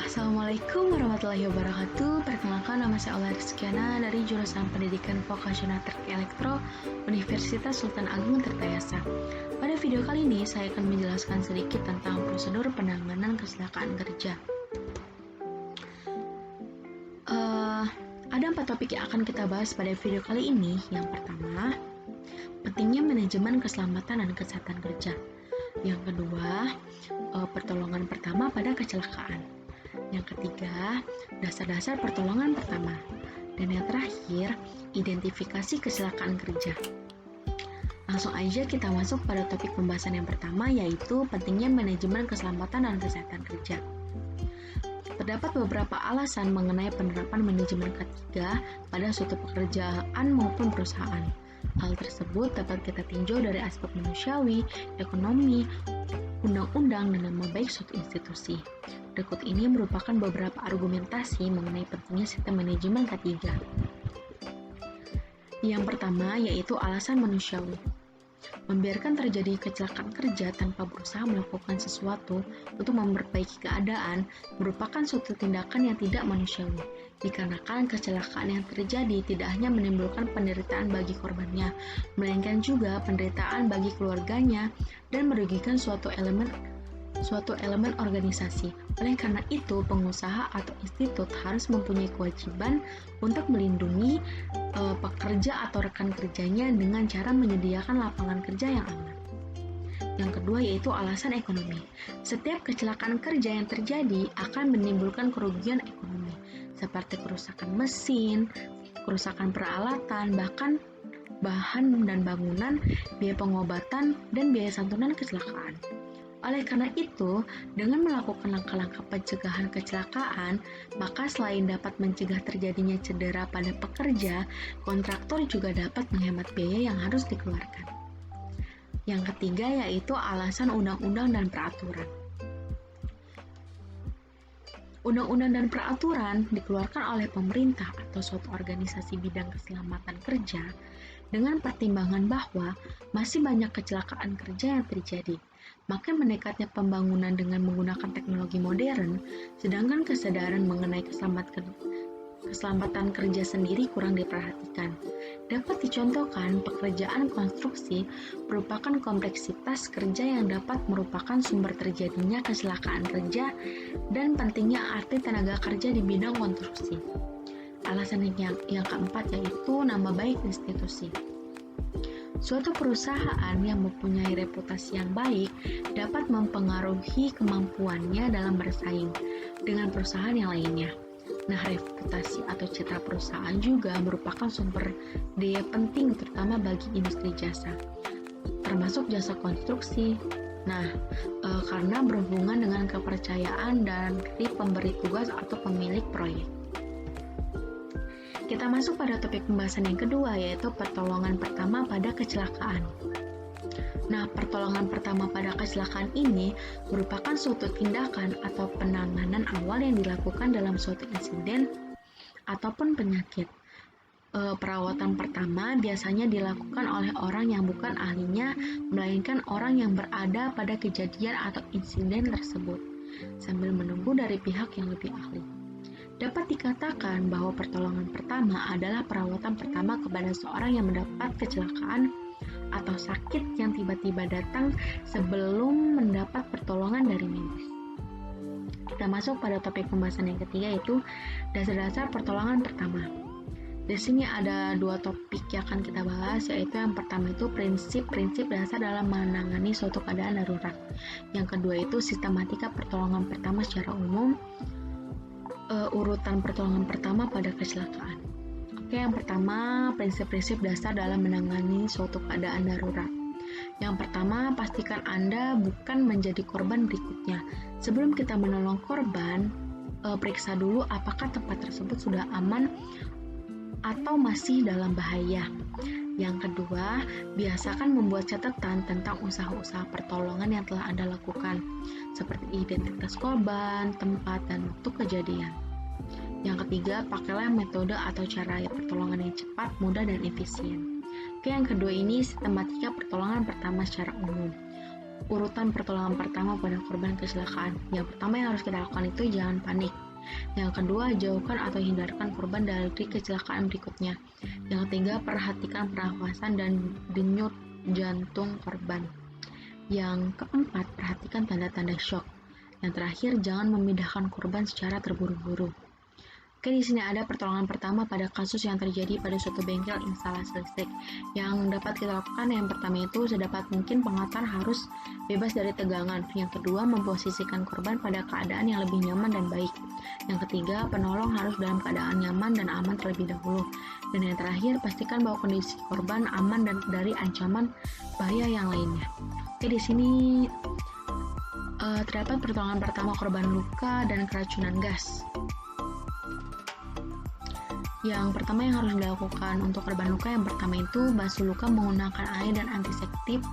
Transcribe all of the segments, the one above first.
Assalamualaikum warahmatullahi wabarakatuh. Perkenalkan, nama saya Ola Rizkyana dari jurusan Pendidikan Vokasional Teknik Elektro Universitas Sultan Agung Tirtayasa. Pada video kali ini, saya akan menjelaskan sedikit tentang prosedur penanganan kecelakaan kerja. Ada 4 topik yang akan kita bahas pada video kali ini. Yang pertama, pentingnya manajemen keselamatan dan kesehatan kerja. Yang kedua, pertolongan pertama pada kecelakaan. Yang ketiga, dasar-dasar pertolongan pertama. Dan yang terakhir, identifikasi kecelakaan kerja. Langsung aja kita masuk pada topik pembahasan yang pertama, yaitu pentingnya manajemen keselamatan dan kesehatan kerja. Terdapat beberapa alasan mengenai penerapan manajemen ketiga pada suatu pekerjaan maupun perusahaan. Hal tersebut dapat kita tinjau dari aspek manusiawi, ekonomi, undang-undang, dan nama baik suatu institusi. Berikut ini merupakan beberapa argumentasi mengenai pentingnya sistem manajemen ketiga. Yang pertama yaitu alasan manusiawi. Membiarkan terjadi kecelakaan kerja tanpa berusaha melakukan sesuatu untuk memperbaiki keadaan merupakan suatu tindakan yang tidak manusiawi. Dikarenakan kecelakaan yang terjadi tidak hanya menimbulkan penderitaan bagi korbannya, melainkan juga penderitaan bagi keluarganya dan merugikan suatu elemen organisasi. Oleh karena itu, pengusaha atau institut harus mempunyai kewajiban untuk melindungi pekerja atau rekan kerjanya dengan cara menyediakan lapangan kerja yang aman. Yang kedua yaitu alasan ekonomi. Setiap kecelakaan kerja yang terjadi akan menimbulkan kerugian ekonomi, seperti kerusakan mesin, kerusakan peralatan, bahkan bahan dan bangunan, biaya pengobatan, dan biaya santunan kecelakaan. Oleh karena itu, dengan melakukan langkah-langkah pencegahan kecelakaan, maka selain dapat mencegah terjadinya cedera pada pekerja, kontraktor juga dapat menghemat biaya yang harus dikeluarkan. Yang ketiga yaitu alasan undang-undang dan peraturan. Undang-undang dan peraturan dikeluarkan oleh pemerintah atau suatu organisasi bidang keselamatan kerja dengan pertimbangan bahwa masih banyak kecelakaan kerja yang terjadi. Makin meningkatnya pembangunan dengan menggunakan teknologi modern, sedangkan kesadaran mengenai keselamatan kerja sendiri kurang diperhatikan. Dapat dicontohkan, pekerjaan konstruksi merupakan kompleksitas kerja yang dapat merupakan sumber terjadinya kecelakaan kerja dan pentingnya arti tenaga kerja di bidang konstruksi. Alasan yang keempat yaitu nama baik institusi. Suatu perusahaan yang mempunyai reputasi yang baik dapat mempengaruhi kemampuannya dalam bersaing dengan perusahaan yang lainnya. Nah, reputasi atau citra perusahaan juga merupakan sumber daya penting terutama bagi industri jasa, termasuk jasa konstruksi. Nah, karena berhubungan dengan kepercayaan dari pemberi tugas atau pemilik proyek. Kita masuk pada topik pembahasan yang kedua, yaitu pertolongan pertama pada kecelakaan. Nah, pertolongan pertama pada kecelakaan ini merupakan suatu tindakan atau penanganan awal yang dilakukan dalam suatu insiden ataupun penyakit. Perawatan pertama biasanya dilakukan oleh orang yang bukan ahlinya, melainkan orang yang berada pada kejadian atau insiden tersebut, sambil menunggu dari pihak yang lebih ahli. Dapat dikatakan bahwa pertolongan pertama adalah perawatan pertama kepada seorang yang mendapat kecelakaan atau sakit yang tiba-tiba datang sebelum mendapat pertolongan dari medis. Kita masuk pada topik pembahasan yang ketiga, yaitu dasar-dasar pertolongan pertama. Di sini ada 2 topik yang akan kita bahas, yaitu yang pertama itu prinsip-prinsip dasar dalam menangani suatu keadaan darurat. Yang kedua itu sistematika pertolongan pertama secara umum. Urutan pertolongan pertama pada kecelakaan. Oke, yang pertama, prinsip-prinsip dasar dalam menangani suatu keadaan darurat. Yang pertama, pastikan Anda bukan menjadi korban berikutnya. Sebelum kita menolong korban, periksa dulu apakah tempat tersebut sudah aman atau masih dalam bahaya. Yang kedua, biasakan membuat catatan tentang usaha-usaha pertolongan yang telah Anda lakukan, seperti identitas korban, tempat, dan waktu kejadian. Yang ketiga, pakailah metode atau cara pertolongan yang cepat, mudah, dan efisien. Oke, yang kedua ini sistematika pertolongan pertama secara umum. urutan pertolongan pertama pada korban kecelakaan. Yang pertama yang harus kita lakukan itu jangan panik. Yang kedua, jauhkan atau hindarkan korban dari kecelakaan berikutnya. Yang ketiga, perhatikan pernafasan dan denyut jantung korban. Yang keempat, perhatikan tanda-tanda shock. Yang terakhir, jangan memindahkan korban secara terburu-buru. Oke, di sini ada pertolongan pertama pada kasus yang terjadi pada suatu bengkel instalasi listrik. Yang dapat kita lakukan yang pertama itu sedapat mungkin pengantar harus bebas dari tegangan. Yang kedua, memposisikan korban pada keadaan yang lebih nyaman dan baik. Yang ketiga, penolong harus dalam keadaan nyaman dan aman terlebih dahulu. Dan yang terakhir, pastikan bahwa kondisi korban aman dan dari ancaman bahaya yang lainnya. Oke, di sini terdapat pertolongan pertama korban luka dan keracunan gas. Yang pertama yang harus dilakukan untuk korban luka, yang pertama itu basuh luka menggunakan air dan antiseptik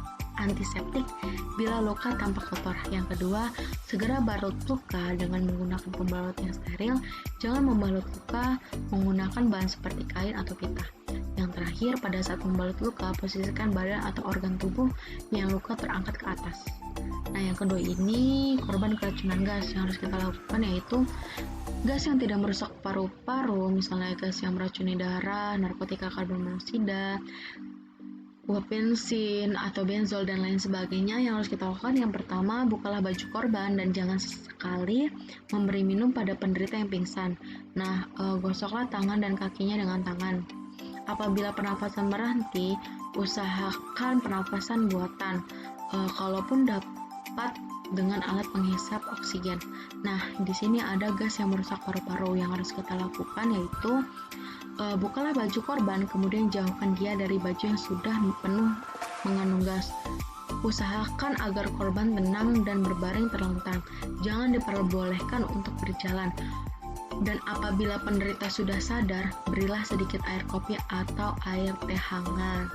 bila luka tampak kotor. Yang kedua, segera balut luka dengan menggunakan pembalut yang steril. Jangan membalut luka menggunakan bahan seperti kain atau pita. Yang terakhir, pada saat membalut luka, posisikan badan atau organ tubuh yang luka terangkat ke atas. Nah, yang kedua ini korban keracunan gas. Yang harus kita lakukan yaitu gas yang tidak merusak paru-paru, misalnya gas yang meracuni darah, narkotika karbon monoksida, uap bensin, atau benzol, dan lain sebagainya. Yang harus kita lakukan yang pertama, bukalah baju korban dan jangan sesekali memberi minum pada penderita yang pingsan. Nah, gosoklah tangan dan kakinya dengan tangan. Apabila pernafasan berhenti, usahakan pernafasan buatan. Kalaupun dapat dengan alat penghisap oksigen. Nah, di sini ada gas yang merusak paru-paru. Yang harus kita lakukan yaitu bukalah baju korban, kemudian jauhkan dia dari baju yang sudah penuh mengandung gas. Usahakan agar korban tenang dan berbaring terlentang. Jangan diperbolehkan untuk berjalan. Dan apabila penderita sudah sadar, berilah sedikit air kopi atau air teh hangat.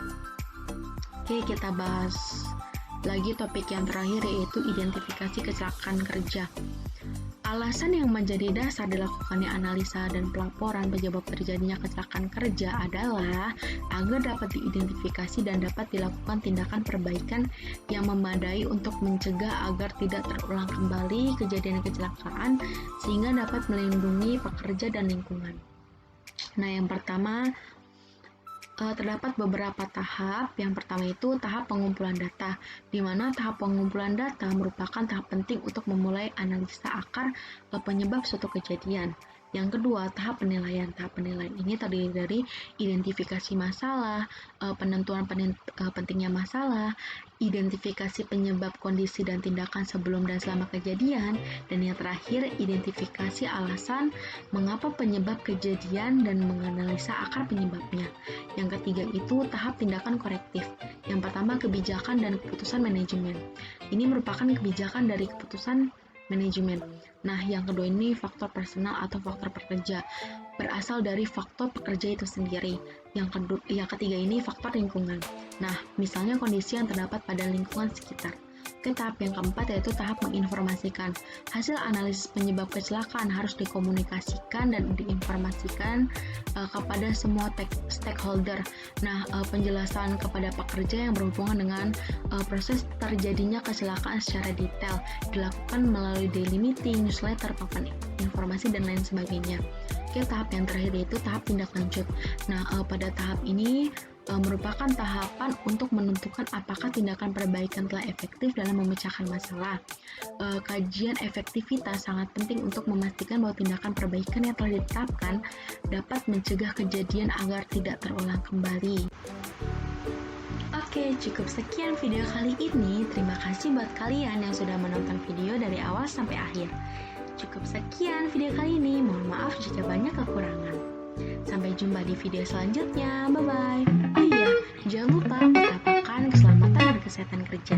Oke, kita bahas lagi topik yang terakhir yaitu identifikasi kecelakaan kerja. Alasan yang menjadi dasar dilakukannya analisa dan pelaporan penyebab terjadinya kecelakaan kerja adalah agar dapat diidentifikasi dan dapat dilakukan tindakan perbaikan yang memadai untuk mencegah agar tidak terulang kembali kejadian kecelakaan sehingga dapat melindungi pekerja dan lingkungan. Nah, yang pertama, terdapat beberapa tahap. Yang pertama itu tahap pengumpulan data, di mana tahap pengumpulan data merupakan tahap penting untuk memulai analisa akar penyebab suatu kejadian. Yang kedua, tahap penilaian. Tahap penilaian ini terdiri dari identifikasi masalah, penentuan pentingnya masalah, identifikasi penyebab kondisi dan tindakan sebelum dan selama kejadian, dan yang terakhir, identifikasi alasan mengapa penyebab kejadian dan menganalisa akar penyebabnya. Yang ketiga itu tahap tindakan korektif. Yang pertama, kebijakan dan keputusan manajemen. Ini merupakan kebijakan dari keputusan manajemen. Nah, yang kedua ini faktor personal atau faktor pekerja, berasal dari faktor pekerja itu sendiri. Yang ketiga ini faktor lingkungan. Nah, misalnya kondisi yang terdapat pada lingkungan sekitar. Ke tahap yang keempat yaitu tahap menginformasikan. Hasil analisis penyebab kecelakaan harus dikomunikasikan dan diinformasikan kepada semua stakeholder. Nah, penjelasan kepada pekerja yang berhubungan dengan proses terjadinya kecelakaan secara detail dilakukan melalui daily meeting, newsletter, papan informasi, dan lain sebagainya. Oke, tahap yang terakhir yaitu tahap tindak lanjut. Nah, pada tahap ini merupakan tahapan untuk menentukan apakah tindakan perbaikan telah efektif dalam memecahkan masalah. Kajian efektivitas sangat penting untuk memastikan bahwa tindakan perbaikan yang telah ditetapkan dapat mencegah kejadian agar tidak terulang kembali. Oke, cukup sekian video kali ini. Terima kasih buat kalian yang sudah menonton video dari awal sampai akhir. Cukup sekian video kali ini. Mohon maaf jika banyak kekurangan. Sampai jumpa di video selanjutnya. Bye-bye. Oh iya, jangan lupa utamakan keselamatan dan kesehatan kerja.